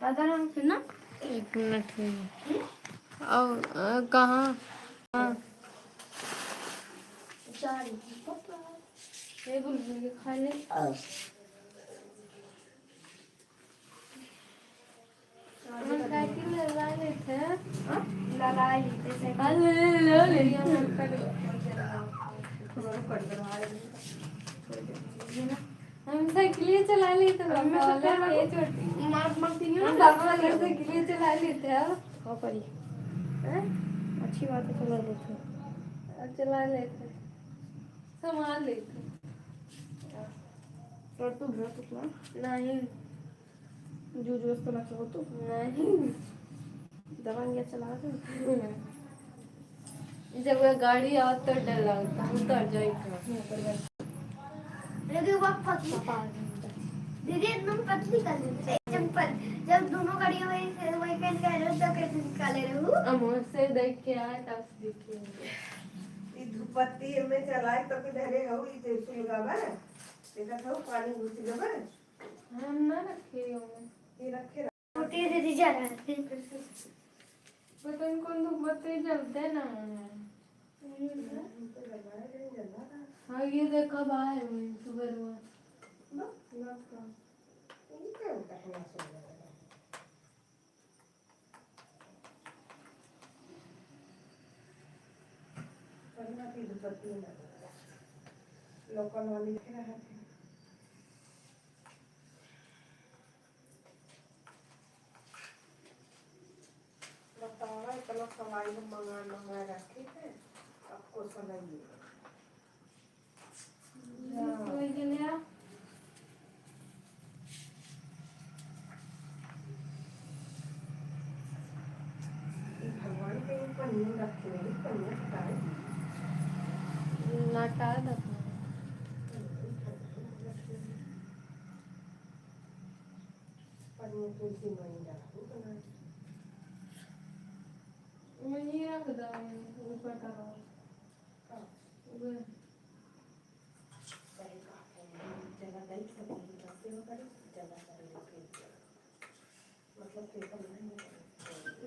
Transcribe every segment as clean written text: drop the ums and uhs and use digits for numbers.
पता ना 1 मिनट में और कहाँ खा ले साइकिल लगा लेते लगा लेते हम साइकिल चला लेते साइकिल चला लेते अच्छी बात है चला लेते संभाल लेते नहीं जो तो लगा तो नहीं दवा चला जब गाड़ी आ तो डर लगता उतर जाएगा दीदी एकदम पतली कर देते चंपल जब दोनों गाड़ियां वही पहन के आ रहे हो तो कैसे निकाले रहो से देख के आए तब देखिए ये धूपत्ती में चलाए तो किधरे हो ये सुलगावा देखा था पानी घुस जावा हम ना रखे होंगे ये रखे छोटी दीदी जा रहा है पता नहीं कौन धूपत्ती जलते ना हाँ ये देखा बाहर में सुबह लोकल वाली लिखे रहे थे बताओ इतना सवाई मंगा रखे थे आपको सुनाइए भगवान के ऊपर नींद रखे नहीं पन्ने हटाए नाटा पन्ने तुलसी मणि डालू बनाए मुझे रख दो ऊपर का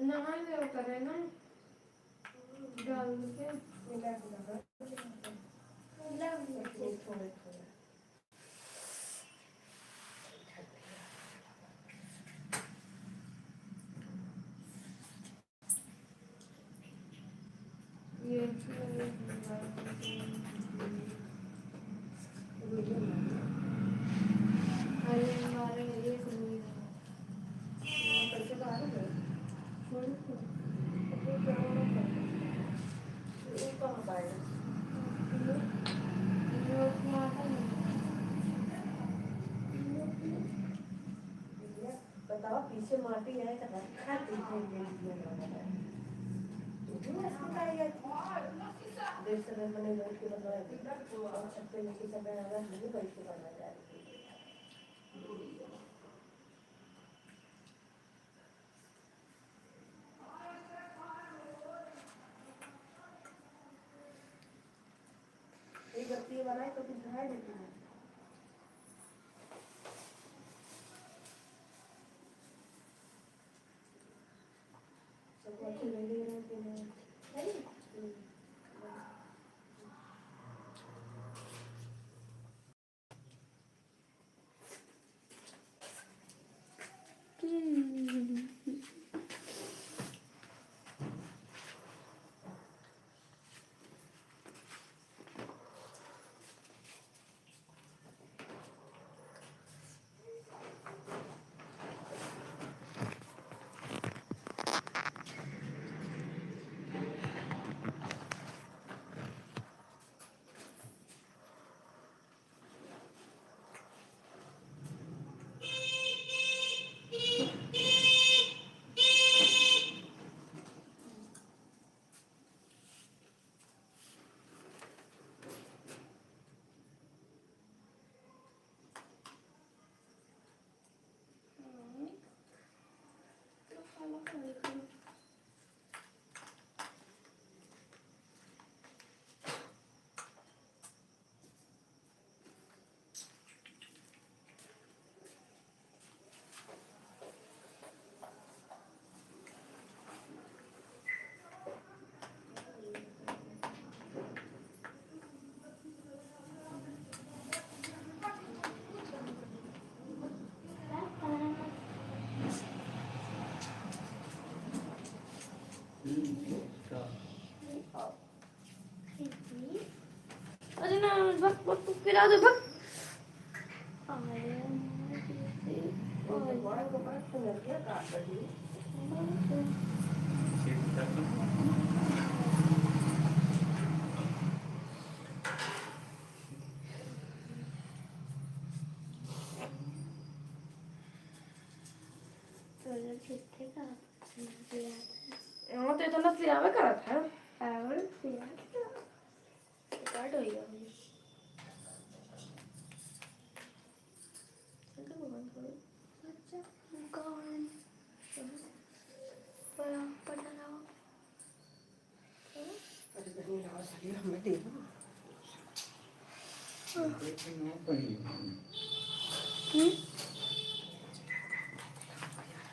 नहा ले करे ना डाल के थोड़े ये अरे हमारे एक कैसे बाहर गए बताओ पीछे माटी है देश से मैंने वोट के बताया छत्ते में किसी समय आना नहीं बैठ के करना जाए एक बत्ती बनाए तो कुछ है लेकिन सब अच्छे ले ले रहे थे भग भग गिरा दे भग बड़ा को बड़ा सुंदर क्या काट रही वो तो इतना सियावे करा था और काट हो गया अरे बहनी लाओ साली हमें दे दो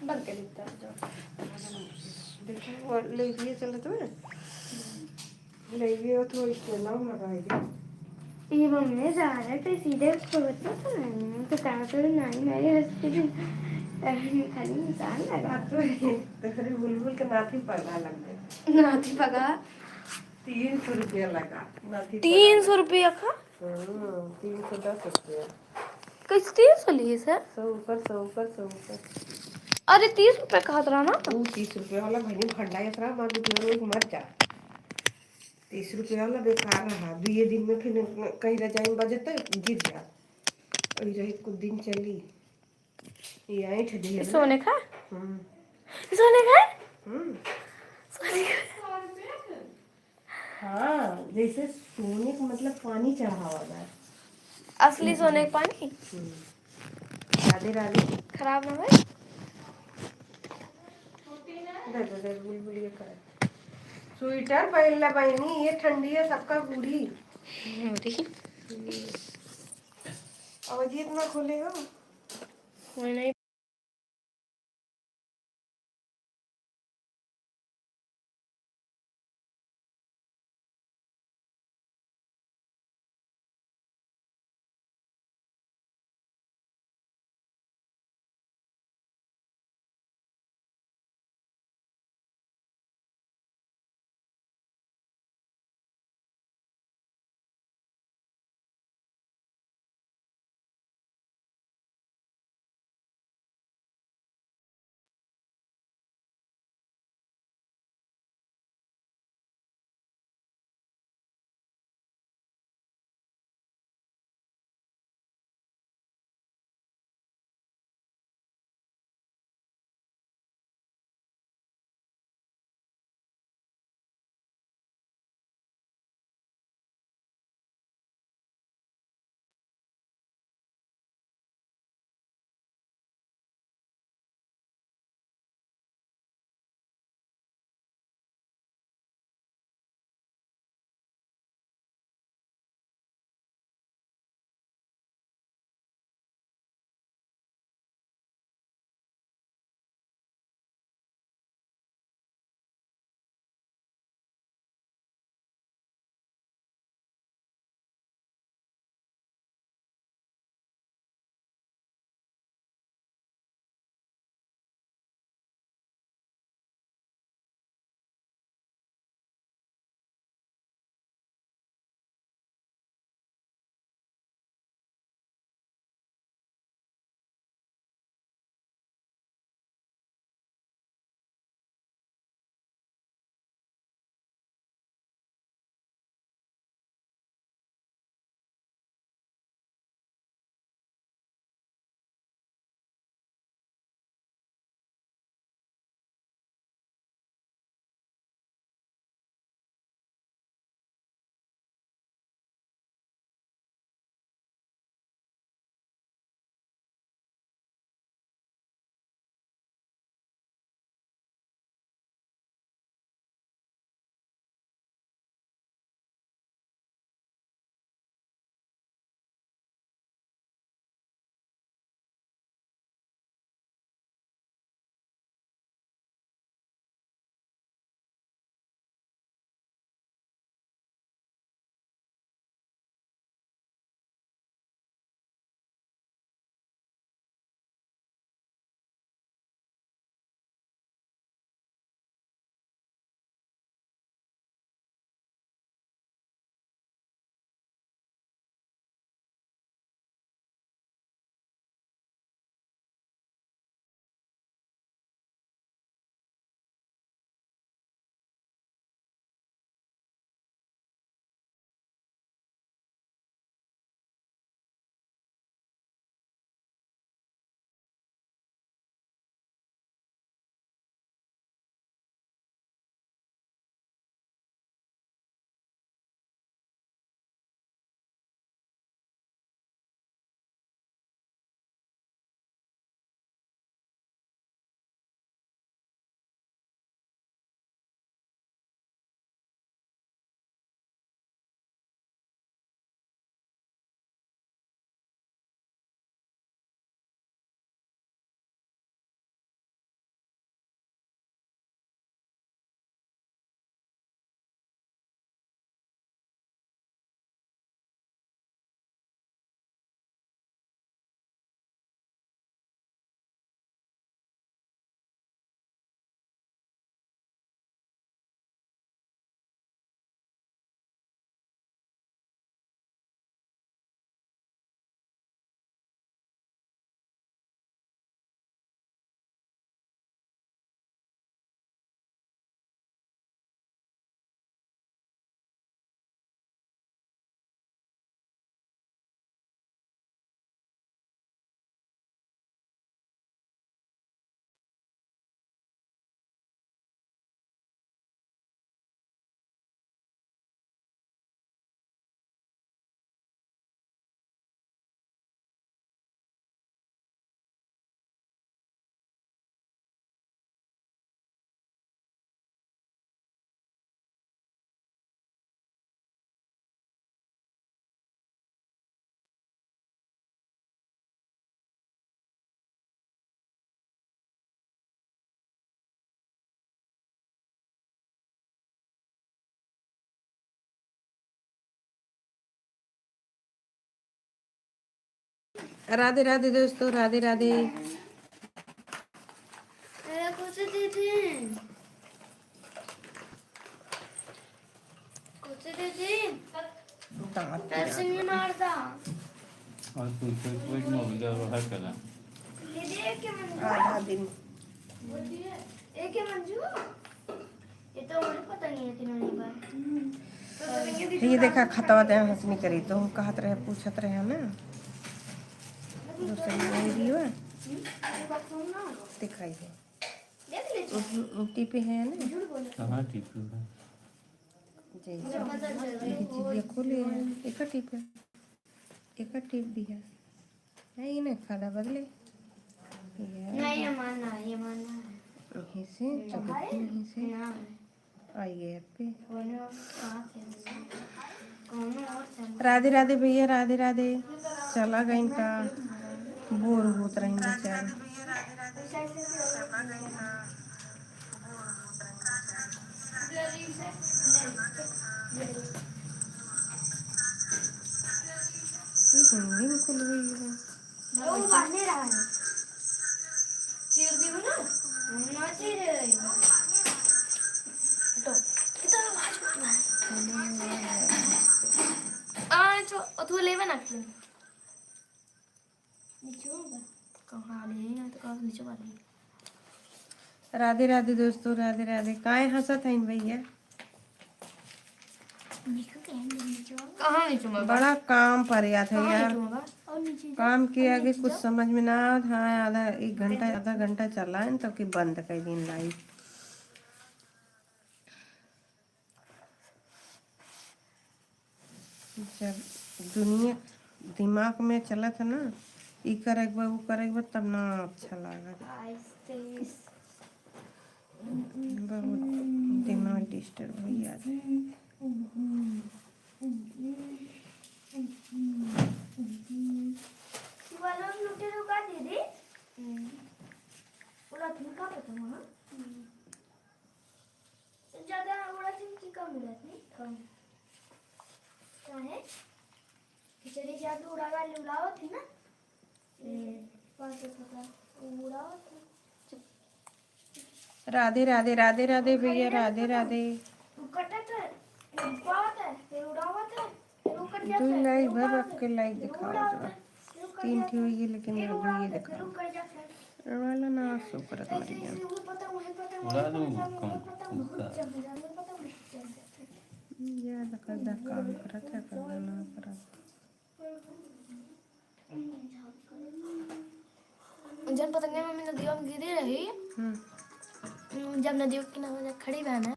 बंद कर देता है जो देखो वो ले लिए चलो तो ले लिए तो इसमें नाम लगाएगी ये मम्मी जा रहा है तो सीधे उसको बच्चा तो नहीं तो कहा तो नहीं मेरे हॉस्पिटल खाली इंसान लगा तो तेरे बुलबुल के नाथी पगला लग गए नाथी पगा 300 रुपया लगा नाथी 300 रुपया का 310 रुपया किस 300 लिए सर 100 ऊपर 100 ऊपर 100 ऊपर अरे 30 रुपए का था ना वो 30 रुपया वाला महीने भंडा यात्रा मान लो मर जा 30 रुपया वाला बेकार रहा 2 दिन में फिर कहीं रजाई में बजे तो गिर जा वही रही कुछ दिन चली ये ऐठ दिए ना सोने का हम्म सोने का हम्म सोने का हाँ जैसे सोने का मतलब पानी चढ़ा हुआ है असली सोने का पानी राधे राधे खराब ना है दे बुलबुल ये कर स्वेटर पहन ला बहनी ये ठंडी है सबका पूरी अवजीत ना खोलेगा कोई नहीं राधे राधे दोस्तों, राधे राधे। मेरा कुछ दे दे, कुछ दे दे, दांत ऐसे नहीं मारता। और कुछ मोबाइल व्यवहार करा दीदी एक के मंजू, आधा दिन एक के मंजू, ये तो मुझे पता नहीं है किन्होंने बार। ये देखा खतवा दे हंसनी करी तो हम कहत रहे पूछत रहे ना दूसरी वीडियो दिखाई है देख ले टीपे है ना झूठ बोल। कहाँ ठीक है जी मुझे पता चल गई। ये खोले है एक टीप दिया नहीं ना खादा बदले नहीं ये मानना है, ये मानना है। यहीं से यहीं से यहाँ आई गए पे कोने और कहाँ से कोने और से राधे राधे भैया, राधे राधे। चला गई इनका बोर होत रही बेचारे। ये हिंदी में खुल गई है। वो बांधने रहा है। चीर दी हो ना? ना चीर रही। तो कितना आवाज उठना है? जो अथवा लेवे ना क्यों? नीचे होगा। कहाँ ले ना तो कहाँ नीचे वाली। राधे राधे दोस्तों, राधे राधे। काहे हंसत हैं भैया? कहाँ नीचे होगा? बड़ा काम पर याद है यार। और नीचे काम के आगे कुछ समझ में ना आवत। हाँ आधा घंटा चला है तो कि बंद कर दिन लाइव। जब दुनिया दिमाग में चला था ना ई करे एक बार वो करे एक बार तब ना अच्छा लगा। बहुत दिमाग डिस्टर्ब हो गया। वालों लुटे रुका दीदी उड़ा तुम का पता मां ज्यादा उड़ा तुम की कम उड़त नहीं कम क्या है खिचड़ी ज्यादा उड़ा वाली उड़ाओ थी ना पास पता उड़ाओ थी राधे राधे, राधे राधे भैया, राधे राधे। कटत है बात है फिर उड़ावत है फिर वो कट जाता दो है लाइक भर आपके लाइक दिखाओ जरा। 3 थी हुई है लेकिन मेरे को ये दिखाओ कट जाता है वाला ना सो करत मरी गया। उड़ा दो कम उसका ज्यादा करदा काम करत है करना ना करत। जब पतंग मम्मी नदियों में गिरी रही जब नदियों के किनारे खड़ी बहन है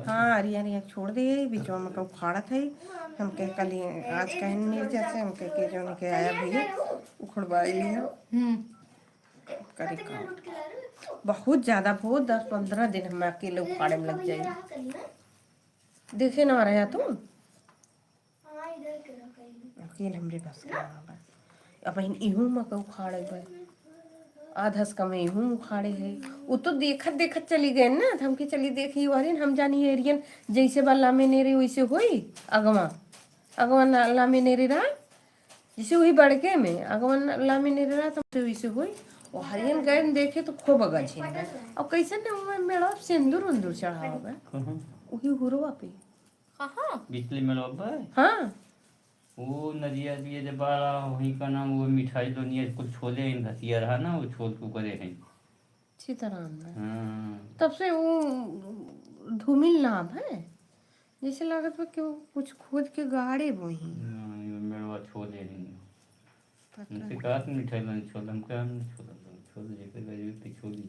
हाँ अरिया अरिया छोड़ दे बीचवा में कब खाड़ा थे हम कह कल आज कहीं नहीं जैसे हम कह के जो के आया भैया उखड़वाई लिया करे काम बहुत ज्यादा बहुत 10-15 दिन हम अकेले उखाड़े में लग जाए। देखे ना रहा तुम अकेले हमरे बस का अब इन इहू में कब उखाड़े भाई आधस कमे हूँ उखाड़े है। वो तो देखत देखत चली गए ना, तो हमके चली देखी वारिन हम जानी एरियन जैसे बा लामे नेरे वैसे होई अगवा अगवा लामे नेरे रहा जैसे वही बड़के में अगवा लामे नेरे रहा तो वैसे होई। और हरियन गए न देखे तो खूब अगा झेल गए और कैसे न मेरा सिंदूर उंदूर चढ़ा होगा कहाँ वही हुरवा पे। कहाँ? बिजली में लब्बा है हाँ वो नदिया दिए जब बारा वहीं का नाम वो मिठाई दुनिया कुछ छोले हैं घसिया रहा ना वो छोल को करे हैं। सीताराम में हाँ तब से वो धूमिल नाम है जैसे लागत बा कि वो कुछ खोद के गाड़े वही ये मेरा छोले नहीं पता उनसे कहा था मिठाई लाने छोले हम कहा हमने छोला छोले जेकर गरीब पे छोली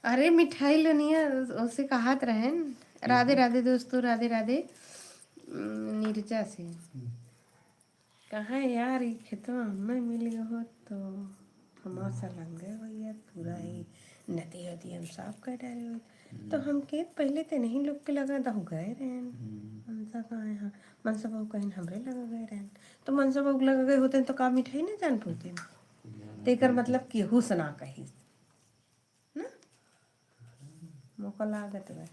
अरे मिठाई लोनिया उससे कहात रहे राधे राधे दोस्तों राधे राधे नीरजा से कहा यार ये खेतवा हमें मिल गया हो तो हमारा सा लग गए भैया पूरा ही नदी वदी हम साफ कर डाले हो तो हम के पहले तो नहीं लोग के लगा दहु गए रहन मनसा कहाँ यहाँ मनसा बहू कहीं हमरे लगा गए रहन तो मनसा बहू लगा गए होते तो का मिठाई नहीं जान पाते तेकर मतलब केहू से ना कही ना मौका लागत बा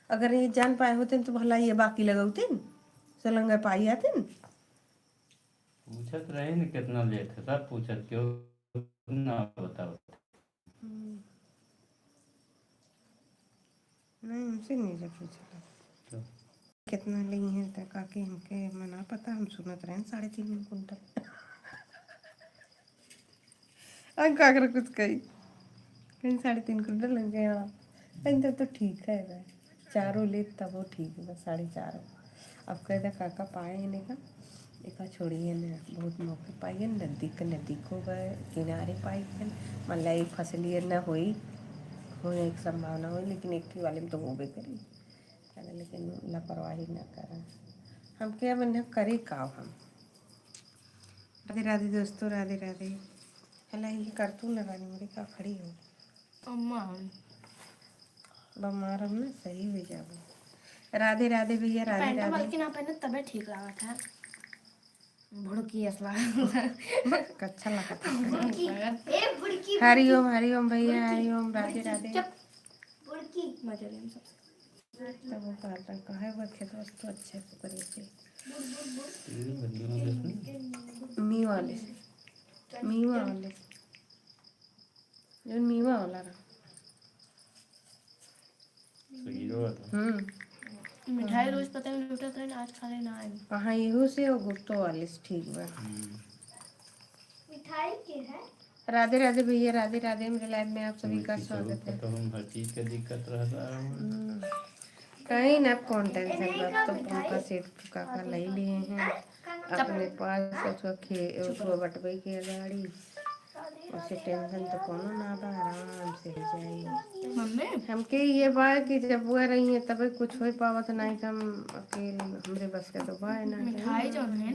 अगर ये जान पाए होते तो भला ये बाकी लगाते सलंगा पाई आते पूछत रहे न कितना लेट है सब पूछत क्यों ना बताओ नहीं हमसे नहीं जब पूछा तो कितना ली है तो काके हमके मना पता हम सुनत रहे 3.5 कुंटल अब काकर कुछ कही कहीं 3.5 कुंटल लग गया कहीं तो ठीक है भाई चारों ले तब वो ठीक है बस 4.5 अब कह दे काका पाए इन्हें का एक छोड़िए न बहुत मौके पाइए नदी को गए किनारे पाई मतलब फसलिए न हुई होने एक संभावना हुई लेकिन एक ही वाले में तो होबे करी अरे लेकिन लापरवाही ना करें हम क्या बने करे का हम राधे राधे दोस्तों राधे राधे हला ये करतू लगानी मेरी का खड़ी हो अम्मा बमार हम ना सही हो जाओ राधे राधे भैया राधे पैंट राधे बल्कि ना पहने तबे ठीक लगा था भुड़की असला अच्छा लगा था बुड़की ए बुड़की हरिओम भैया हरिओम राधे राधे बुड़की मजे लें सबसे तब वो कहता कहे वो खेत वस्तु अच्छे से करे से ये बढ़िया देखो मीवा वाले से जो मीवा वाला रहा हीरो वाला मिठाई रोज पता नहीं लूटा था आज खा लेना है कहाँ इहो से और गुप्तो वाले से ठीक बा मिठाई के है राधे राधे भैया राधे राधे मेरे लाइव में आप सभी का स्वागत है तो हम हर चीज का दिक्कत रहता है कहीं ना कौन टेंशन बा तो पंखा सेट काका ले लिए हैं अपने पास उसको बटवे के गाड़ी उसे टेंशन तो कोनो ना बा आराम से हो जाई मम्मी हमके ये बा कि जब वो रही है तब कुछ हो पावत नहीं कि हम अकेले हमरे बस के तो बा ना मिठाई जो है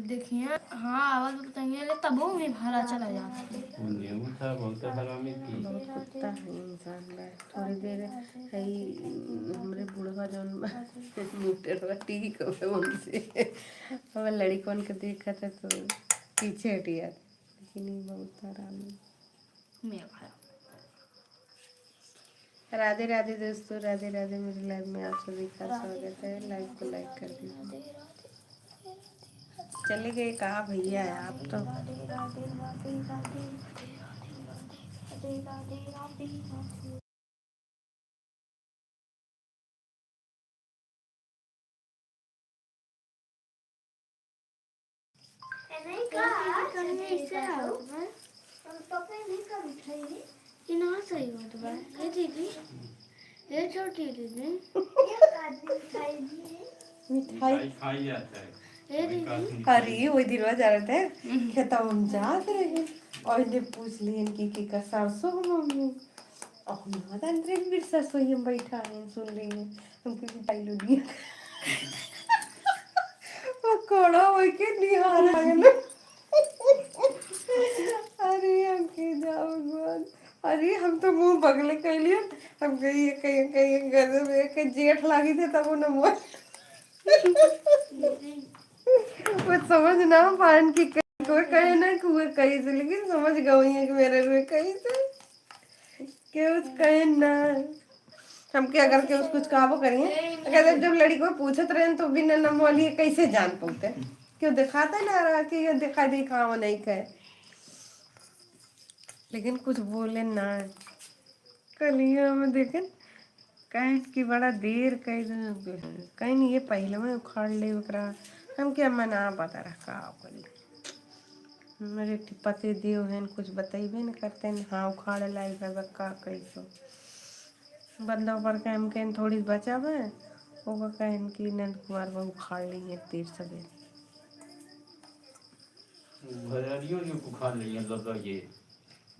देखिए हाँ आवाज बताइए ले तब में भरा चला जाता है गेहूं था बहुत हरामी की बहुत कुत्ता है इंसान बा थोड़ी देर है हमरे बुढ़वा जौन मुटेर बा ठीक हो उनसे अब लड़ी कौन के देखा था तो पीछे हटिया लेकिन ये बहुत हरामी मेरा भाई राधे राधे दोस्तों राधे राधे मेरे लाइव में आप सभी का स्वागत है लाइव को लाइक कर दीजिए चले गए कहा भैया आप तो राधे राधे राधे राधे राधे राधे राधे राधे नहीं का करने से आओ हम पकड़ नहीं कर मिठाई ये ना सही बात बा ये दीदी ये छोटी दीदी एक आदमी मिठाई दी मिठाई खाई जाता है ये दीदी अरे वही दिलवा जा रहे थे खेता हम जात रहे और ने पूछ लिए कि का सरसों मम्मी और ना अंदर भी सरसों ही हम बैठा हैं सुन रही हैं हमको मिठाई लो दिया वो कोड़ा होई के निहार आ गया अरे हम के जाओ भगवान अरे हम तो मुंह बगले कैलिए हम कहीं गले में के जेठ लागी थे तब न मुंह वो समझ ना पान की कोई कहे ना कि वो कहीं से, लेकिन समझ गई है कि मेरे रुए कहीं से के उस कहे ना। हम क्या करके उस कुछ काबू करिए, कहते जब लड़ी को पूछत रहे तो बिना नम वाली कैसे जान पाते, क्यों दिखाता ना रहा कि ये दिखा दिखावा नहीं कहे, लेकिन कुछ बोले ना। कलिया में देखे कहीं की बड़ा देर कहीं कहीं नहीं, ये पहले में उखाड़ ले ओकरा, हम क्या मना पता रखा करी। मेरे पति देव हैं कुछ बतेबे न करते हैं, हाँ उखाड़ लाई बक्का कैसो बंदा पर के हम कहन थोड़ी बचावे, ओका कहन कि नंद कुमार वो उखाड़ ली है देर सवेरे। घरियों जो उखाड़ लिए लगा ये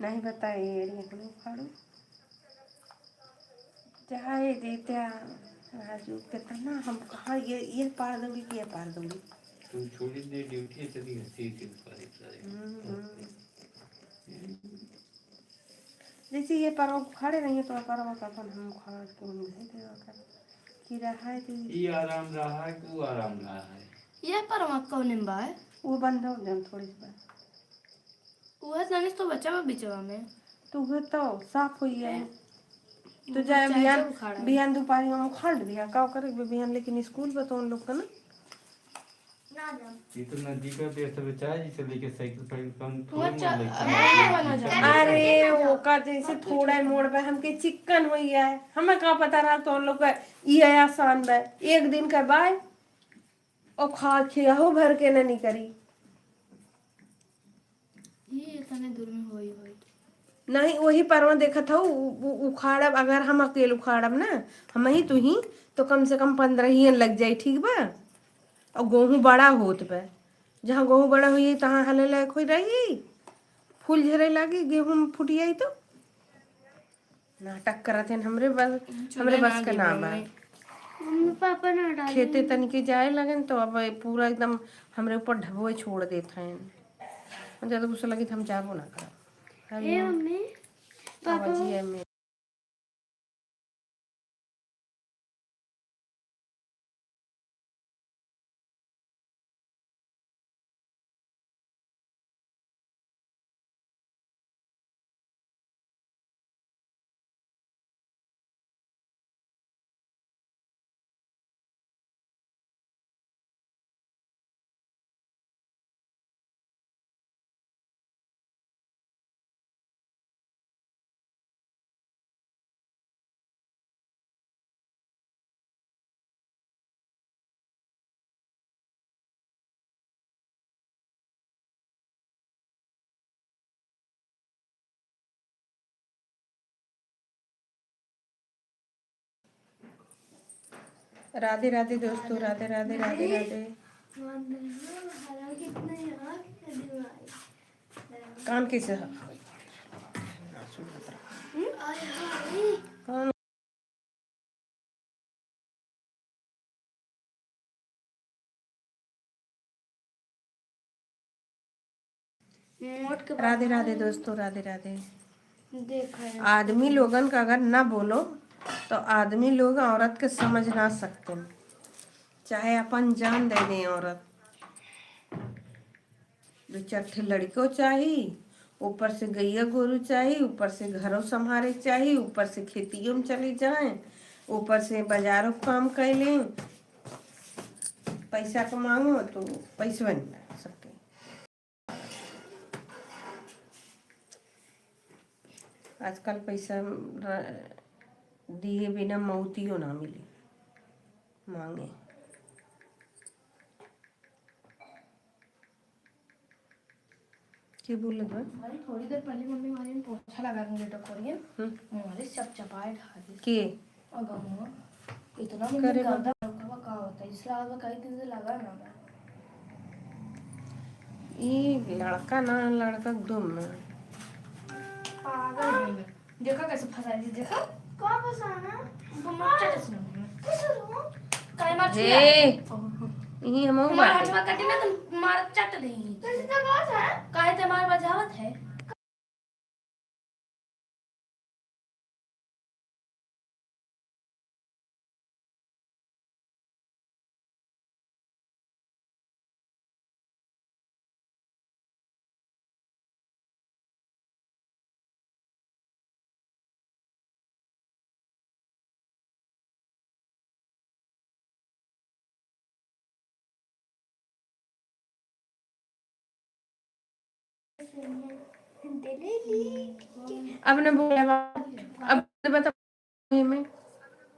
नहीं बताए ये हम उखाड़ो चाहे देते राजू कहता ना हम कहाँ ये पार दूंगी कि ये पार दूंगी। तुम छोड़ी दे ड्यूटी चली हंसी थी सारे जैसे ये पर खड़े नहीं तो पर वो कहता हम खड़ा के उन्हें देवा कर कि रहा है ये आराम रहा है को आराम रहा है। ये पर मत कौन बा है वो बंद हो जान थोड़ी सी बार वो है तनिस तो बच्चा बा बिचवा में तू है तो साफ हुई है तो वो जाए बच्चा है जो उखाड़ा है। बिहान दोपहर में उखाड़ दिया का करे बिहान, लेकिन स्कूल पे तो उन लोग का ना ना जा ये तो नदी का देश बचा है जिसे लेके साइकिल साइकिल कम वो थोड़े चा- मोड़ लेके बना जा अरे वो का जैसे थोड़ा मोड़ पे हमके चिकन हुई है, हमें का पता रहा तो उन लोग का ये आसान बा एक दिन का बाय और खा खियाहो भर के ना नहीं करी। ये इतने दूर में होई होई नहीं वही परवा देखा था उखाड़ब, अगर हम अकेले उखाड़ब ना हम ही तू ही तो कम से कम 15 ही लग जाए, ठीक बा। और गेहूं बड़ा होत बा, जहाँ गेहूं बड़ा हुई तहाँ हले लायक हो रही, फूल झरे लागी गेहूं में फूटी आई तो नाटक करत हैं हमरे बस का नाम है। मम्मी पापा ना डाल खेते तनिके जाए लगन तो अब पूरा एकदम हमरे ऊपर ढबोए छोड़ देते हैं, ज्यादा गुस्सा लगी तो हम जाबो ना करब। ए मम्मी आवाजी है में राधे राधे दोस्तों, राधे राधे राधे राधे। हरा कितना यार कान कैसे आय हाय कान मोट के राधे राधे दोस्तों, राधे राधे। देखा है आदमी लोगन का अगर ना बोलो तो आदमी लोग औरत के समझ ना सकते, चाहे अपन जान दे दें औरत। दो चार ठे लड़को चाहिए, ऊपर से गैया गोरू चाहिए, ऊपर से घरों संभाले चाहिए, ऊपर से खेतियों में चले जाएं, ऊपर से बाजारों काम कर लें, पैसा कमाओ तो पैसा नहीं ला सकते। आजकल पैसा दिए बिना मौतियों ना मिली मांगे। क्या बोल रहा भाई थोड़ी देर पहले मम्मी हमारी ने पोछा लगा के लेटर कोरियन हमारे सब चपाए ढा दी के और गमो इतना मुझे करे बा? गर्दा का होता है इसलिए आज कई दिन से लगा ना मैं ये लड़का ना लड़का दुम ना पागल है मैं देखा कैसे फंसा दी देखा कहाँ फंसाना वो मत चट सुनो कैसे हो काय मार हे छुआ यही हम हमारा बात हाथ में कटी ना तो मार चट देंगी कैसे बात है काय ते मार बजावत है अब ने बोला अब बता में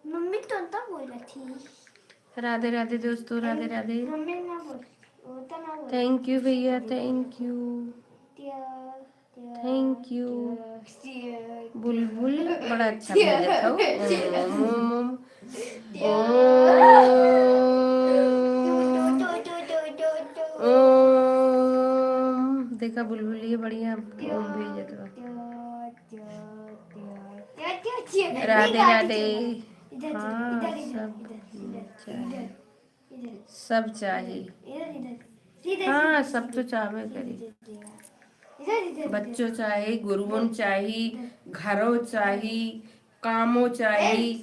मम्मी तो अंता बोला थी। राधे राधे दोस्तों, राधे राधे। मम्मी ना बोल, वो तो ना बोल। थैंक यू भैया, थैंक यू, थैंक यू। बुलबुल बड़ा अच्छा भेजा था। ओम ओम ओम ओम। देखा बुलबुल ये बढ़िया ओम भेजा था। राधे राधे। हाँ सब चाहिए, हाँ सब तो चाहबे करी। बच्चों चाही, गुरुओं चाही, घरों चाही, कामों चाही,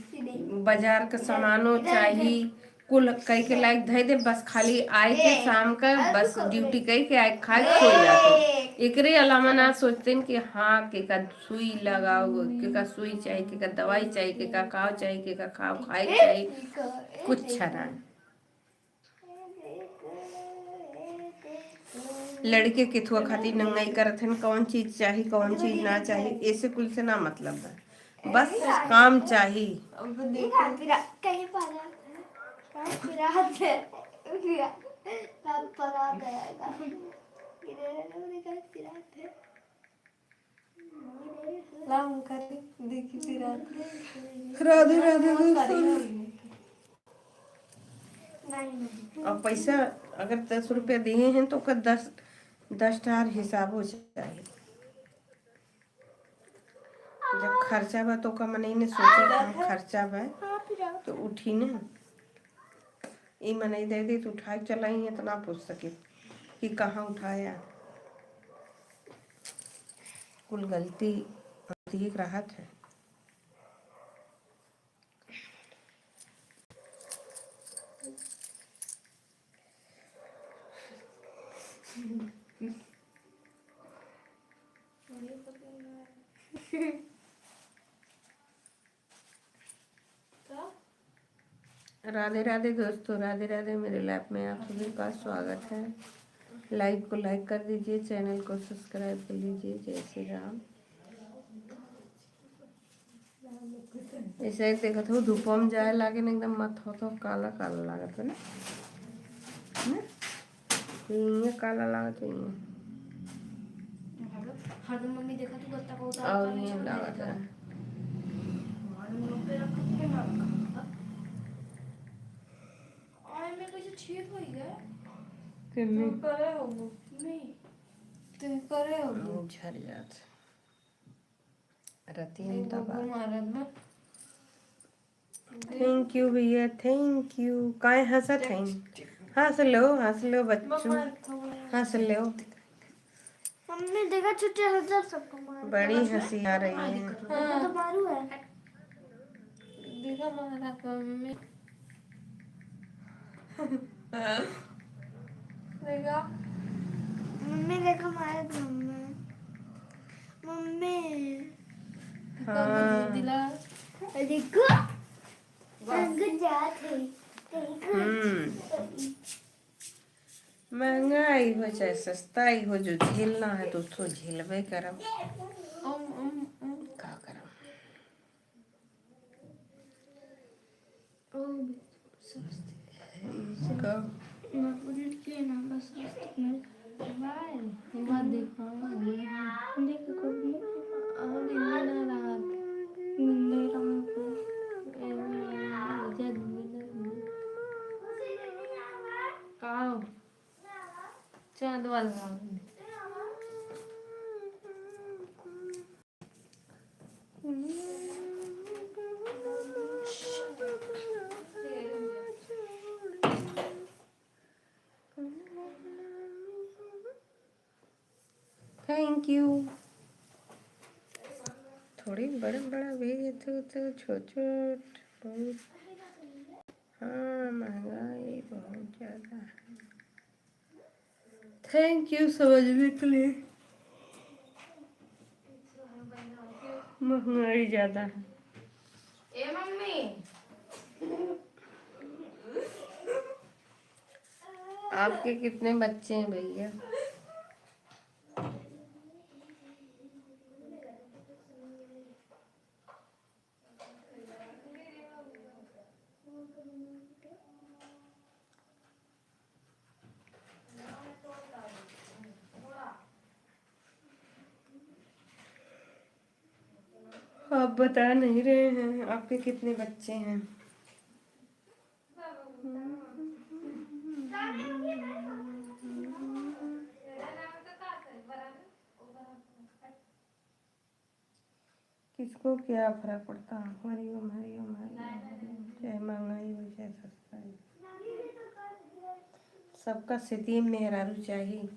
बाजार के सामानों चाही, कुल कई के लायक धै दे। बस खाली आए के शाम का बस ड्यूटी कई के आए खा के सो जाते। एकरे अलावा ना सोचते कि हाँ के का सुई लगाओ, के का सुई चाहिए, के का दवाई चाहिए, के का खाओ चाहिए, के का खाओ खाए चाहिए, कुछ ना। लड़के केथुआ खातिर नंगाई करत हन, कौन चीज चाहिए कौन चीज ना चाहिए, ऐसे कुल से ना मतलब है। बस काम चाहिए। कहीं राधे राधे दोस्तों। और पैसा अगर 10 रुपया दिए हैं तो ओकर 10 टार हिसाब हो चाहिए। जब खर्चा बा तो का मने ने सोचे कि खर्चा बा तो उठी ना। ये मने दे दे तो उठा के चलाई है तो ना पूछ सके कि कहाँ उठाया। कुल गलती ठीक राहत है। राधे राधे दोस्तों, राधे राधे। मेरे लैब में आप सभी का स्वागत है। लाइक को लाइक कर दीजिए, चैनल को सब्सक्राइब कर लीजिए। जय श्री राम। ऐसे देखा था धूप में जाए लागे ना एकदम मत हो तो काला काला लागत है ना, ये काला लागत है हाँ तो मम्मी देखा तू गत्ता को उतार और ये लागत है। और मैं कैसे छेद हो गया किन्नी करे हो नहीं तुम करे हो झड़ जात रतियन दबा। थैंक यू भैया, थैंक यू। काय हंसत हैं? हंस लो बच्चों, हंस लो। मम्मी देखा छुट्टी हजार सबको मार बड़ी हंसी आ रही है। हाँ तो मारू है। देखा मारा मम्मी देखा मम्मी देखा मारा मम्मी मम्मी हाँ। दिला देखो संग जात है महंगाई हो चाहे सस्ताई हो, जो झेलना है तो उसको झेलबे करब। का करब? चांद वाला थैंक यू। थोड़ी बड़ा बड़ा भेजे तो छोट छोट बहुत। हाँ महंगाई बहुत ज्यादा है। थैंक यू समझने के लिए। महंगाई ज्यादा है। ए मम्मी आपके कितने बच्चे हैं भैया? आप बता नहीं रहे हैं आपके कितने बच्चे हैं। किसको क्या फर्क पड़ता। हरिओम हरिओम हरिओम, चाहे महंगाई हो चाहे सस्ताई, सबका स्थिति मेहरारू चाहिए।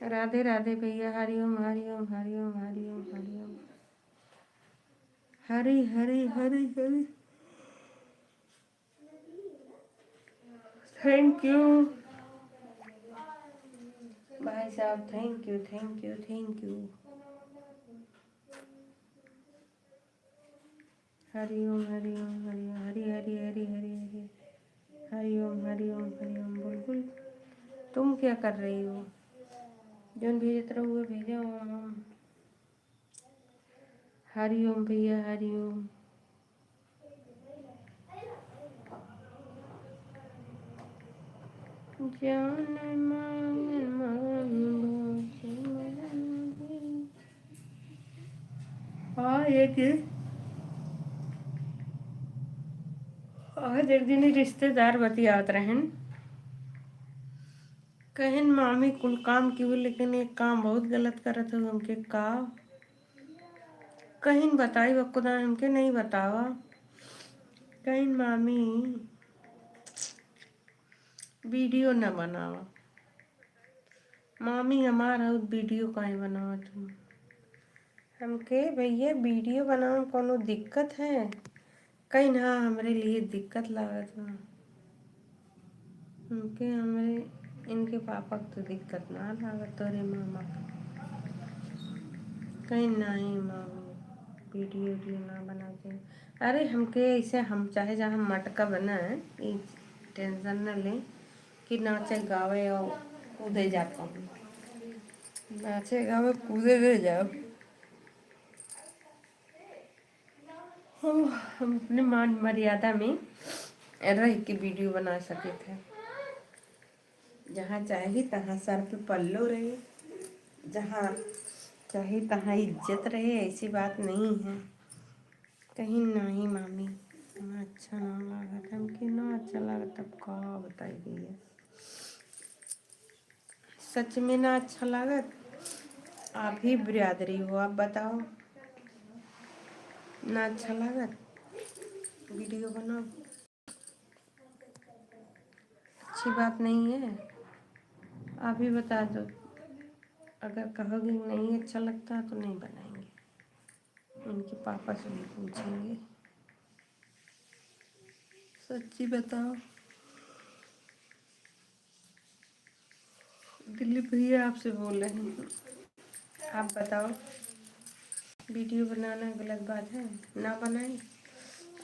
राधे राधे भैया, हरिओम हरिओम हरिओम हरिओम हरिओम, हरी हरी हरी हरी। थैंक यू भाई साहब, thank you thank you thank you. Hariom Hariom Hariom, Hari Hari Hari Hari Hari, Hariom Hariom Hariom. बुलबुल तुम क्या कर रही हो? जोन भेजत रहो भेजो। हरिओम भैया हरिओम। जान मांगन हाँ आज एक दिन रिश्तेदार बतियात रहन, कहन मामी कुल काम की, लेकिन एक काम बहुत गलत करत हो हमके का। कहीं बताई बकुदा हमके नहीं बतावा। कहीं मामी वीडियो न बनावा। मामी हमारा वीडियो काहे बनावा तुम? हमके भैया वीडियो बनावे में कोनो दिक्कत है? कहीं ना हमरे लिए दिक्कत लागत बा। हमके हमरे इनके पापा को तो दिक्कत ना लागत, तोरे मामा को। कहीं नहीं मामी वीडियो वीडियो ना बनाते। अरे हमके ऐसे हम चाहे जहाँ मटका बनाए ये टेंशन न लें कि नाचे गावे और कूदे जाता हूँ। नाचे गावे कूदे दे जाओ। हम अपने मान मर्यादा में रह के वीडियो बना सके थे। जहाँ चाहे तहाँ सर पे पल्लो रहे, जहाँ चाहे तहाँ इज्जत रहे, ऐसी बात नहीं है। कहीं नहीं मामी ना अच्छा ना लागत हमके, ना अच्छा लागत तब का बताई भैया। सच में ना अच्छा लागत। आप ही बिरादरी हो, आप बताओ ना अच्छा लागत वीडियो बनाओ? अच्छी बात नहीं है। आप ही बता दो, अगर कहोगे नहीं अच्छा लगता तो नहीं बनाएंगे। उनके पापा से भी पूछेंगे। सच्ची बताओ। दिलीप भैया आपसे बोल रहे हैं, आप बताओ वीडियो बनाना गलत बात है? ना बनाए।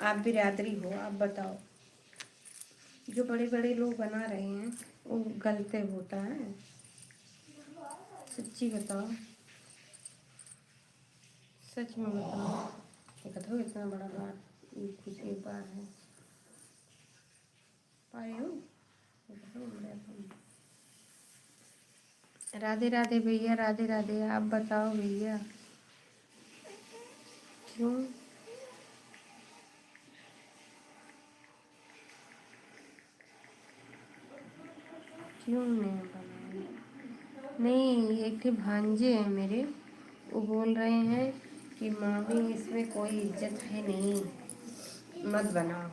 आप बिरादरी हो, आप बताओ। जो बड़े बड़े लोग बना रहे हैं वो गलत होता है? सच्ची बताओ, सच में बताओ। देखो इतना बड़ा बात ये खुशी बात है पाए हो। राधे राधे भैया, राधे राधे। आप बताओ भैया क्यों? क्यों नहीं बनाए? नहीं, एक थे भांजे हैं मेरे, वो बोल रहे हैं कि मामी इसमें कोई इज्जत है नहीं, मत बनाओ।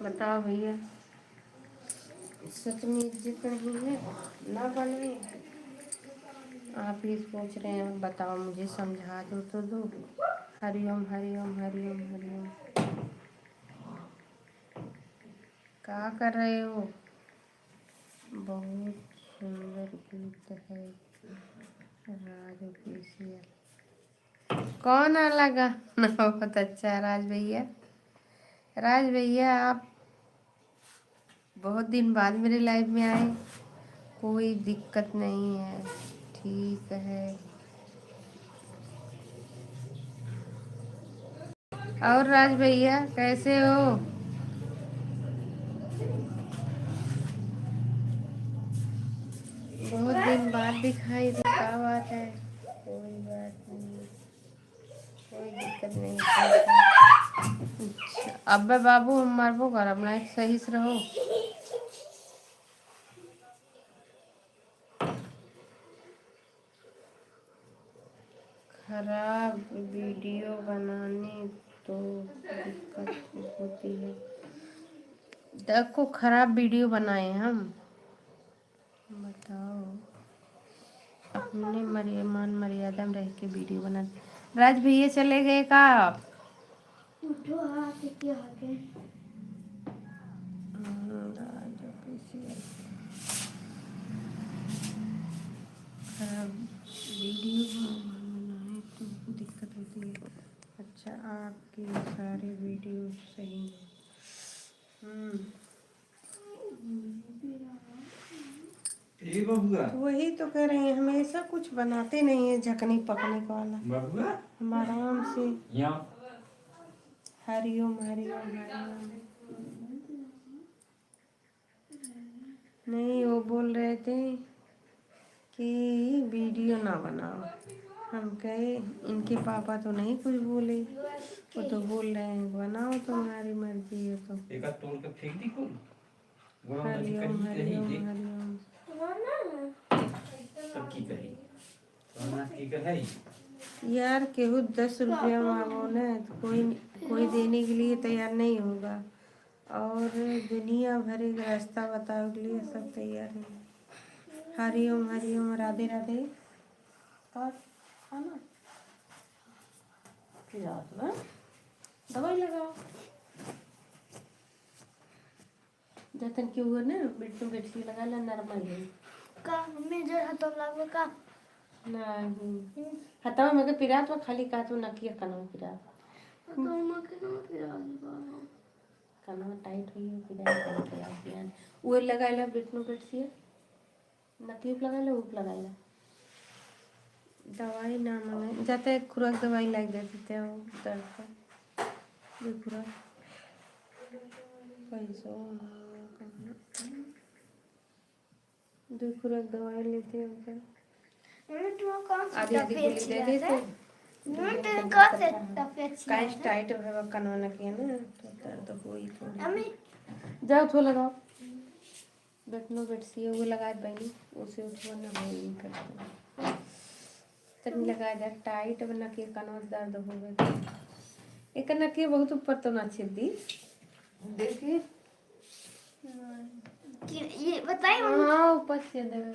बताओ भैया, सच में इज्जत नहीं है ना बनाए? आप ही सोच रहे हैं, बताओ मुझे समझा दो तो दो। हरिओम हरिओम हरिओम हरिओम। क्या कर रहे हो? बहुत सुंदर गीत है राज ऑफिशियल। कौन आ लगा ना? बहुत अच्छा है राज भैया। राज भैया आप बहुत दिन बाद मेरे लाइफ में आए, कोई दिक्कत नहीं है, ठीक है। और राज भैया कैसे हो? बहुत दिन बाद दिखाई दी, क्या बात है? कोई बात नहीं, कोई दिक्कत नहीं। अच्छा, अब्बे बाबू हम मारबो कर अपना सही से रहो। खराब वीडियो बनाने तो दिक्कत होती है। देखो खराब वीडियो बनाए हम, बताओ। अपने मान मर्यादा में रह के वीडियो बनाते। राज भैया चले गए का आप? उठो हाथ के आगे। राज ऑफिशियल। खराब वीडियो बनाए तो दिक्कत होती है। अच्छा, आपके सारे वीडियो सही हैं। तो वही तो कह रहे हैं, हमेशा कुछ बनाते नहीं है झकने पकने वाला। हम आराम से हरिओम हरिओम हरिओम। नहीं, वो बोल रहे थे कि वीडियो ना बनाओ। हम कहे इनके पापा तो नहीं कुछ बोले, वो तो बोल रहे हैं बनाओ, तो हमारी मर्जी है। तो हरिओम हरिओम हरिओम। यार केहू 10 रुपया मांगो ना तो कोई देने के लिए तैयार नहीं होगा, और दुनिया भरे का रास्ता बताओ के लिए सब तैयार हैं। हरिओम हरिओम, राधे राधे। और खाना रात में दवाई लगाओ जतन क्यों हुआ ना, बिट्टू बेटी लगा ला नॉर्मल है का मम्मी जो हाथों लागो का नहीं। हतावा मगे पिरात वा खाली का तो नकिया कनो पिरात तो मम्मा के नो फिर कनो टाइट हुई है पिरात पिरात वो लगाइला बिट्टू बेटी नकिया लगाइला ऊप लगाइला दवाई ना मांगे जाते खुराक दवाई लाग देते हो दर्द का ये खुराक पैसों दो खुराक दवाई लेते हो क्या? आधी आधी गोली दे देते। काइस टाइट है कनवाना किया ना तो दर्द हुई थोड़ी। जाओ थो लगाओ बैठनो बैठसी वो लगा बहनी उसे उठवा ना होई करते तनी लगा दे टाइट बना के कनवा दर्द हो गए। एक नकी बहुत ऊपर तो ना छिदी देखिए ये बताइए हाँ ऊपर छेद है,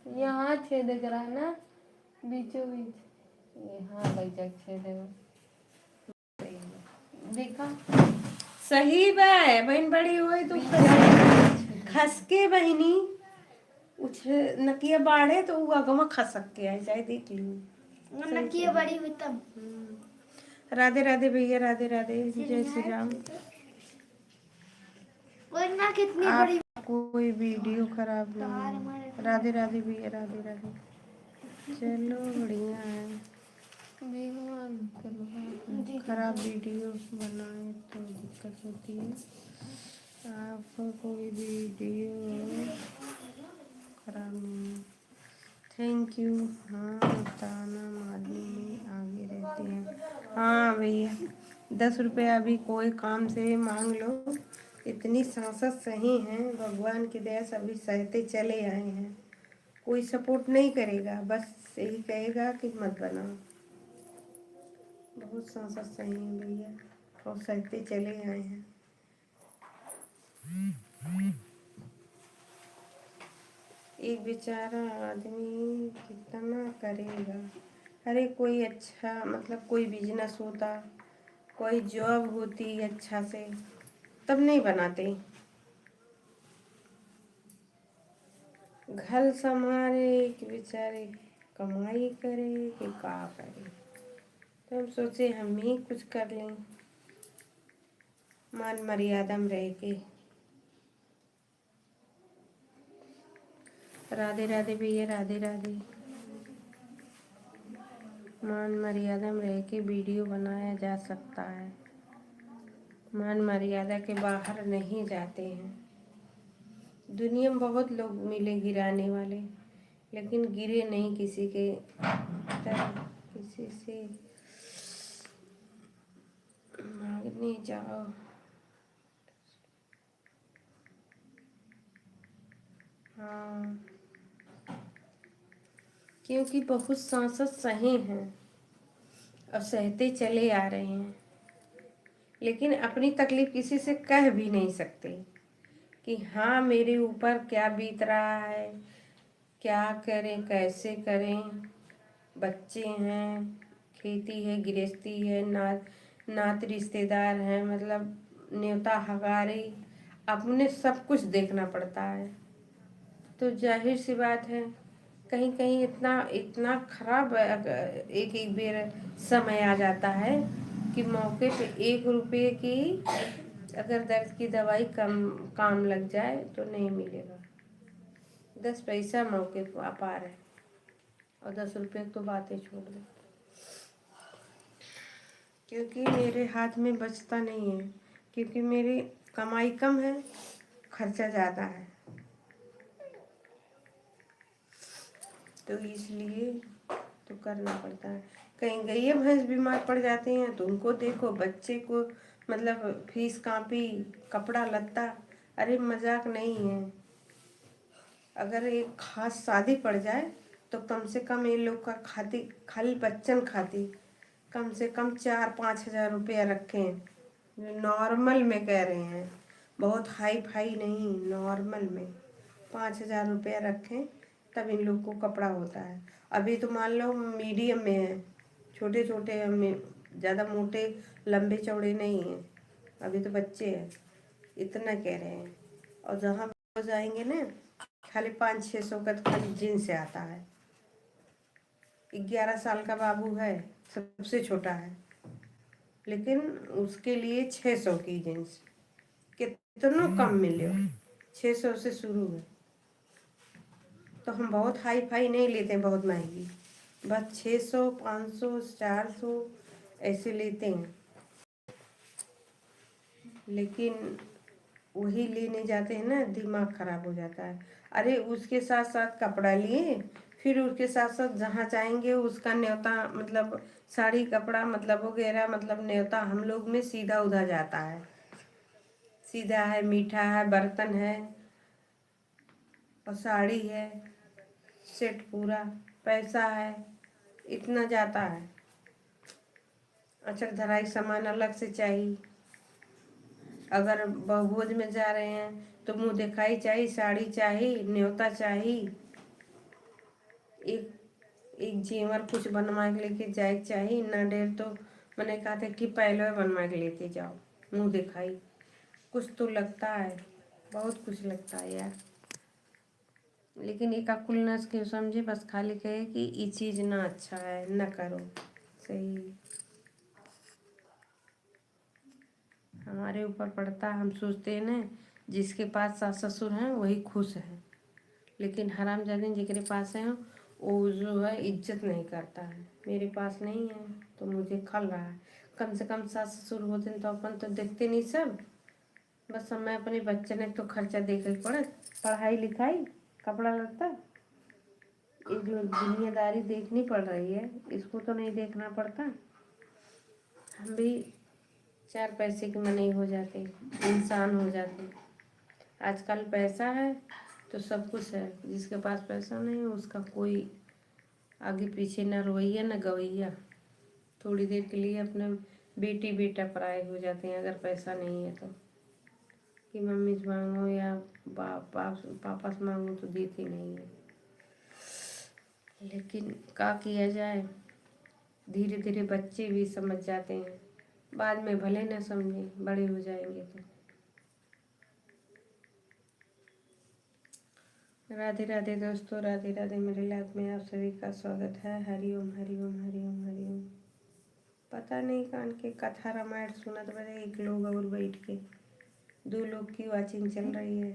यहाँ छेद करा ना बीचों बीच यहाँ लग जाए छेद देखा सही बाय बहन बड़ी हुई तो खसके बहनी उछ नकिया बाढ़े तो वो अगमा खसक के आए जाए देख ली नकिया बड़ी हुई तब। राधे राधे भैया, राधे राधे, जय श्री राम। वरना कितनी आप बड़ी कोई वीडियो खराब नहीं। राधे राधे भैया, राधे राधे। चलो बढ़िया है। खराब वीडियो बनाए तो दिक्कत होती है। आपको कोई वीडियो खराब नहीं। Thank you. हाँ ताना मारने में आगे रहते हैं। हाँ भैया 10 रुपया अभी कोई काम से मांग लो, इतनी सांसद सही हैं भगवान की दया से अभी सहते चले आए हैं। कोई सपोर्ट नहीं करेगा, बस यही कहेगा कि मत बनाओ। बहुत सांसद सही हैं भैया और सहते चले आए हैं। एक बेचारा आदमी कितना करेगा। अरे कोई अच्छा मतलब कोई बिजनेस होता, कोई जॉब होती अच्छा से तब नहीं बनाते। घर संभाले कि बेचारे कमाई करे कि का करे, तो हम सोचे हम ही कुछ कर लें मान मर्यादा में रह के। राधे राधे भैया, राधे राधे। मान मर्यादा में रह के वीडियो बनाया जा सकता है। मान मर्यादा के बाहर नहीं जाते हैं। दुनिया में बहुत लोग मिले गिराने वाले, लेकिन गिरे नहीं किसी के तरह, किसी से मांगने जाओ। हाँ, क्योंकि बहुत सांसद सहे हैं और सहते चले आ रहे हैं, लेकिन अपनी तकलीफ किसी से कह भी नहीं सकते कि हाँ मेरे ऊपर क्या बीत रहा है, क्या करें, कैसे करें। बच्चे हैं, खेती है, गृहस्थी है, नात रिश्तेदार हैं, मतलब न्योता हगारी, अपने सब कुछ देखना पड़ता है। तो जाहिर सी बात है, कहीं कहीं इतना इतना खराब एक एक बेर समय आ जाता है कि मौके पे 1 रुपये की अगर दर्द की दवाई काम लग जाए तो नहीं मिलेगा। 10 पैसा मौके पर अपार है, और 10 रुपये तो बातें छोड़ दो, क्योंकि मेरे हाथ में बचता नहीं है, क्योंकि मेरी कमाई कम है, खर्चा ज़्यादा है। तो इसलिए तो करना पड़ता है। कहीं गई भैंस बीमार पड़ जाते हैं तो उनको देखो, बच्चे को मतलब फीस कापी, कपड़ा लत्ता, अरे मजाक नहीं है। अगर एक खास शादी पड़ जाए तो कम से कम ये लोग का खाली बच्चन खाती कम से कम 4-5 हज़ार रुपया रखें। नॉर्मल में कह रहे हैं, बहुत हाई फाई नहीं, नॉर्मल में 5 हज़ार रुपया रखें, तब इन लोग को कपड़ा होता है। अभी तो मान लो मीडियम में है, छोटे छोटे में, ज़्यादा मोटे लंबे चौड़े नहीं हैं, अभी तो बच्चे हैं, इतना कह रहे हैं। और जहाँ हो जाएंगे ना, खाली 500-600 का तो खाली जीन्स से आता है। 11 साल का बाबू है, सबसे छोटा है, लेकिन उसके लिए 600 की जीन्स, कितना कम मिले, 600 से शुरू है। तो हम बहुत हाई फाई नहीं लेते हैं, बहुत महंगी, बस 600, 500, 400 ऐसे लेते हैं। लेकिन वही लेने जाते हैं ना, दिमाग खराब हो जाता है। अरे उसके साथ साथ कपड़ा लिए, फिर उसके साथ साथ जहाँ जाएंगे उसका न्योता, मतलब साड़ी कपड़ा मतलब वगैरह, मतलब न्योता हम लोग में सीधा उधा जाता है, सीधा है, मीठा है, बर्तन है और साड़ी है, सेट पूरा, पैसा है, इतना जाता है। अचक धराई सामान अलग से चाहिए। अगर भोज में जा रहे हैं तो मुंह दिखाई चाहिए, साड़ी चाहिए, न्योता चाहिए, एक जेवर कुछ बनवा के लेके जाए चाहिए, ना डेर तो मैंने कहा था कि पहले बनवा के लेते जाओ, मुंह दिखाई कुछ तो लगता है, बहुत कुछ लगता है यार। लेकिन एक अकुल नस क्यों समझे, बस खाली कहे कि ये चीज़ ना अच्छा है, ना करो, सही हमारे ऊपर पड़ता है। हम सोचते हैं ना, जिसके पास सास ससुर हैं वही खुश है, लेकिन हरामजादे जिसके पास है वो जो है इज्जत नहीं करता है। मेरे पास नहीं है तो मुझे खल रहा है। कम से कम सास ससुर होते हैं तो अपन तो देखते नहीं सब, बस मैं अपने बच्चे ने तो खर्चा देख ही पड़े, पढ़ाई लिखाई, कपड़ा लत्ता, ये जो दुनियादारी देखनी पड़ रही है, इसको तो नहीं देखना पड़ता। हम भी 4 पैसे के मनी हो जाते, इंसान हो जाते। आजकल पैसा है तो सब कुछ है, जिसके पास पैसा नहीं है उसका कोई आगे पीछे न रोइया न गवैया। थोड़ी देर के लिए अपने बेटी बेटा पराए हो जाते हैं अगर पैसा नहीं है तो, कि मम्मी से मांगो या पापा से मांगो तो देती नहीं है। लेकिन क्या किया जाए, धीरे धीरे बच्चे भी समझ जाते हैं, बाद में भले न समझें, बड़े हो जाएंगे तो। राधे राधे दोस्तों, राधे राधे। मेरे लाइफ में आप सभी का स्वागत है। हरिओम हरिओम हरिओम हरिओम। पता नहीं कान के कथा रामायण सुनत बजे एक लोग और बैठ के 2 लोग की वाचिंग चल रही है।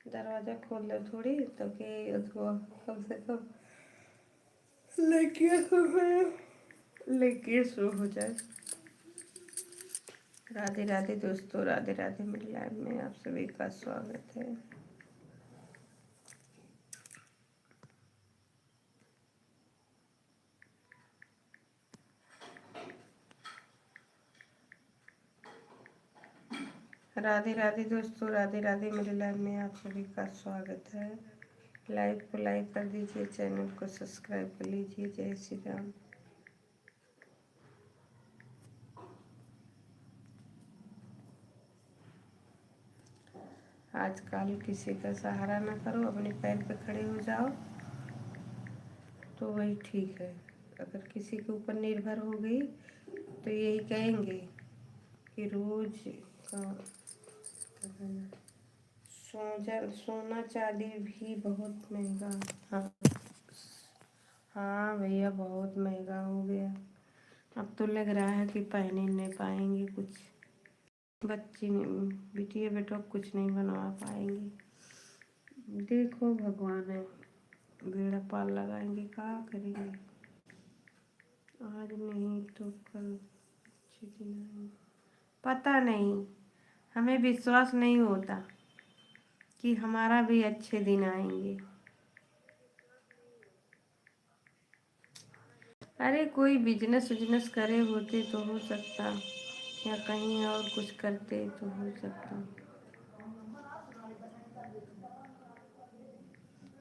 दरवाजा खोल दो थोड़ी तो कि उसको कम से कम लड़कियाँ लेके सो हो जाए। राधे राधे दोस्तों, राधे राधे। मेरी लाइफ में आप सभी का स्वागत है। राधे राधे दोस्तों, राधे राधे। मेरे लाइव में आप सभी का स्वागत है। लाइव को लाइक कर दीजिए, चैनल को सब्सक्राइब कर लीजिए। जय श्री राम। आजकल किसी का सहारा ना करो, अपने पैर पे खड़े हो जाओ तो वही ठीक है। अगर किसी के ऊपर निर्भर हो गई तो यही कहेंगे कि रोज का सोना चांदी भी बहुत महंगा। हाँ हाँ भैया, बहुत महंगा हो गया। अब तो लग रहा है कि पहन ही नहीं पाएंगे कुछ। बच्ची बिटिया बेटा कुछ नहीं बनवा पाएंगे। देखो भगवान है, बेड़ा पार लगाएंगे, क्या करेंगे। आज नहीं तो कल अच्छे दिन आएंगे। पता नहीं, हमें विश्वास नहीं होता कि हमारा भी अच्छे दिन आएंगे। अरे कोई बिजनेस उजनेस करे होते तो हो सकता, या कहीं और कुछ करते तो हो सकता।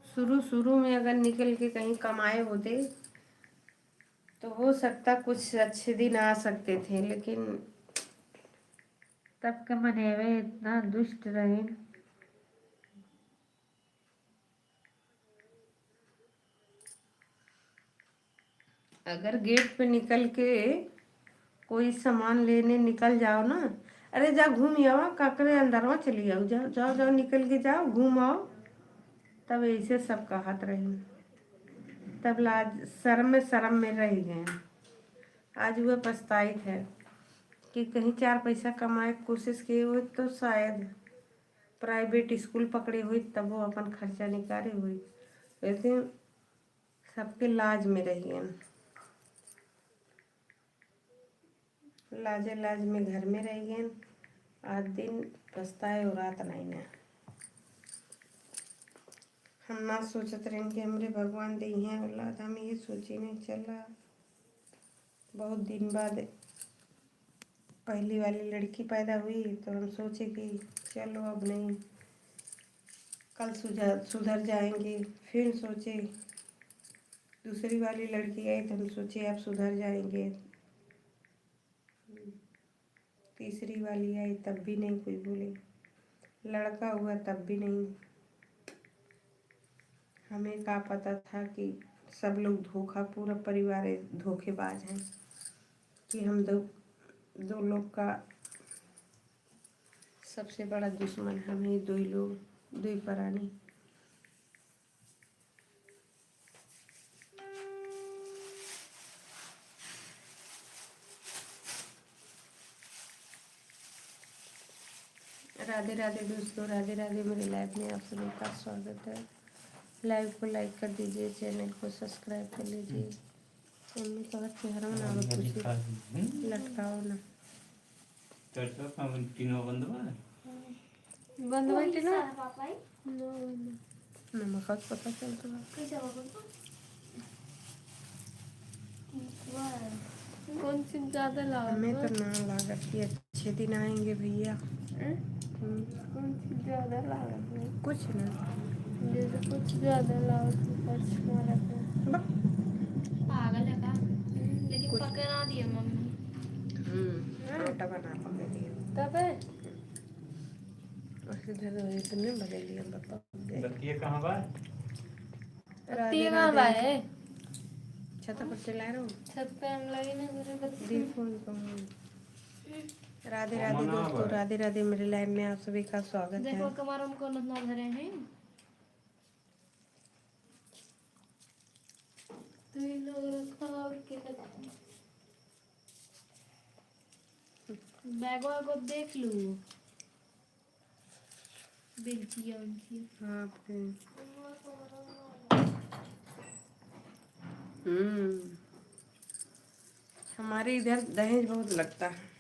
शुरू शुरू में अगर निकल के कहीं कमाए होते तो हो सकता कुछ अच्छे दिन आ सकते थे, लेकिन तब का मनेवे इतना दुष्ट रहे। अगर गेट पे निकल के कोई सामान लेने निकल जाओ ना, अरे जा घूम आओ, काकरे अंदरवा चली आओ, जाओ जाओ जाओ, निकल के जाओ, घूम आओ, तब ऐसे सब कहत रही। तब लाज शर्म में रह गए। आज वह पछताइत है कि कहीं 4 पैसा कमाए की कोशिश किए हुए तो शायद प्राइवेट स्कूल पकड़े हुए तब वो अपन खर्चा निकाले हुए, लेकिन सबके लाज में रहिए। लाजे लाज में घर में रह गए। आज दिन पछताए और रात नहीं ना। हम ना सोचत रहे कि हमरे भगवान दे हैं औलाद, हम ये सोचे नहीं चला। बहुत दिन बाद पहली वाली लड़की पैदा हुई तो हम सोचे कि चलो अब नहीं, कल सुधर जाएंगे। फिर सोचे दूसरी वाली लड़की आई तो हम सोचे अब सुधर जाएंगे। तीसरी वाली आई तब भी नहीं कोई बोले। लड़का हुआ तब भी नहीं। हमें क्या पता था कि सब लोग धोखा, पूरा परिवार धोखेबाज हैं, कि हम दो लोग का सबसे बड़ा दुश्मन हम ही, दो ही लोग, दो ही प्राणी। राधे राधे दोस्तों, राधे राधे। मेरे लाइव में आप सभी का स्वागत है। लाइव को लाइक कर दीजिए, चैनल को सब्सक्राइब कर लीजिए। मम्मी तो चेहरा ना कुछ लटकाओ ना। बंद बैठे ना नमक पता चलता कौन सी ज्यादा लागत हमें तो ना लागत कि अच्छे दिन आएंगे भैया। कौन सी ज्यादा लागत है? कुछ ना, जैसे कुछ ज्यादा लागत है, पर्च मारा था। पागल है का? लेकिन पका ना दिया मम्मी। आटा बना पका दिया तब है उसके धर इतने बदल लिया पापा। बत्तियाँ कहाँ बा? बत्ती कहाँ लाए? छत पर चला रहा हूँ। छत पे हम लगी ना मेरे बत्ती। देखो उनको। राधे राधे दोस्तों, राधे राधे। मेरे लाइव में आप सभी का स्वागत है। देखो कमर को ना धरे हैं तो ये लोग रखा और क्या करते हैं? बैगवा को देख लूँ बेल्चिया उनकी। हाँ हमारे इधर दहेज बहुत लगता है।